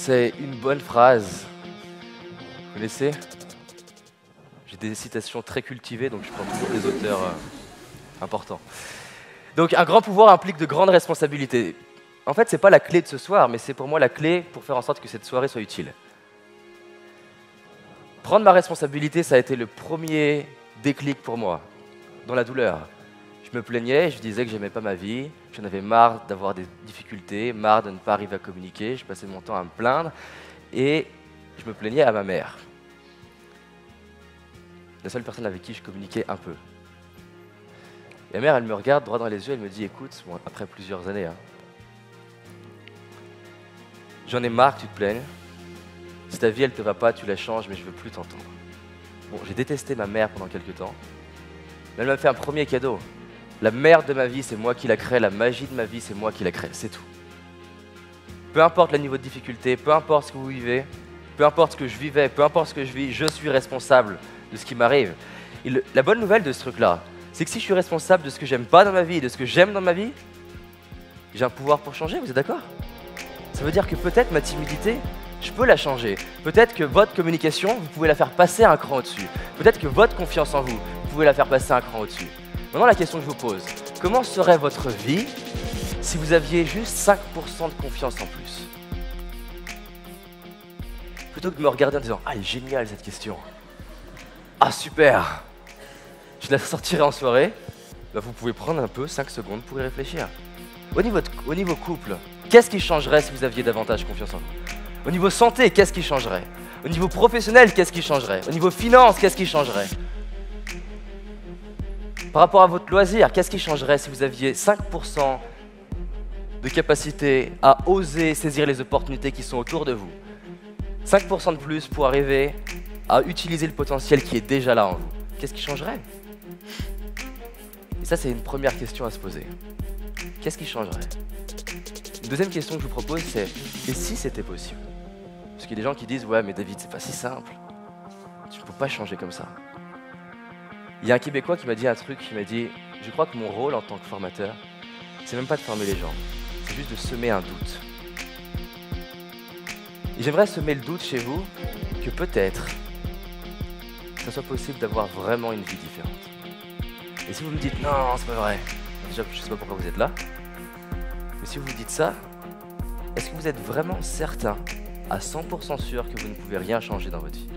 C'est une bonne phrase. Vous connaissez? J'ai des citations très cultivées, donc je prends toujours des auteurs importants. Donc un grand pouvoir implique de grandes responsabilités. En fait, c'est pas la clé de ce soir, mais c'est pour moi la clé pour faire en sorte que cette soirée soit utile. Prendre ma responsabilité, ça a été le premier déclic pour moi, dans la douleur. Je me plaignais, je disais que j'aimais pas ma vie, j'en avais marre d'avoir des difficultés, marre de ne pas arriver à communiquer, je passais mon temps à me plaindre et je me plaignais à ma mère. La seule personne avec qui je communiquais un peu. Et ma mère, elle me regarde droit dans les yeux, elle me dit « Écoute, bon, après plusieurs années, j'en ai marre que tu te plaignes. Si ta vie, elle te va pas, tu la changes, mais je veux plus t'entendre. » Bon, j'ai détesté ma mère pendant quelques temps, mais elle m'a fait un premier cadeau. La merde de ma vie, c'est moi qui la crée, la magie de ma vie, c'est moi qui la crée, c'est tout. Peu importe le niveau de difficulté, peu importe ce que vous vivez, peu importe ce que je vivais, peu importe ce que je vis, je suis responsable de ce qui m'arrive. Et la bonne nouvelle de ce truc-là, c'est que si je suis responsable de ce que j'aime pas dans ma vie et de ce que j'aime dans ma vie, j'ai un pouvoir pour changer, vous êtes d'accord? Ça veut dire que peut-être ma timidité, je peux la changer. Peut-être que votre communication, vous pouvez la faire passer un cran au-dessus. Peut-être que votre confiance en vous, vous pouvez la faire passer un cran au-dessus. Maintenant, la question que je vous pose, comment serait votre vie si vous aviez juste 5% de confiance en plus? Plutôt que de me regarder en disant « Ah, elle est géniale cette question. Ah, super. Je la sortirai en soirée. » Bah, vous pouvez prendre un peu 5 secondes pour y réfléchir. Au niveau couple, qu'est-ce qui changerait si vous aviez davantage confiance en vous? Au niveau santé, qu'est-ce qui changerait? Au niveau professionnel, qu'est-ce qui changerait? Au niveau finance, qu'est-ce qui changerait? Par rapport à votre loisir, qu'est-ce qui changerait si vous aviez 5% de capacité à oser saisir les opportunités qui sont autour de vous? 5% de plus pour arriver à utiliser le potentiel qui est déjà là en vous. Qu'est-ce qui changerait? Et ça, c'est une première question à se poser. Qu'est-ce qui changerait? Une deuxième question que je vous propose, c'est « Et si c'était possible ?» Parce qu'il y a des gens qui disent « Ouais, mais David, c'est pas si simple. Tu ne peux pas changer comme ça. » Il y a un Québécois qui m'a dit un truc, qui m'a dit « Je crois que mon rôle en tant que formateur, c'est même pas de former les gens, c'est juste de semer un doute. » Et j'aimerais semer le doute chez vous que peut-être ça soit possible d'avoir vraiment une vie différente. Et si vous me dites « Non, c'est pas vrai », déjà je sais pas pourquoi vous êtes là, mais si vous vous dites ça, est-ce que vous êtes vraiment certain, à 100% sûr que vous ne pouvez rien changer dans votre vie?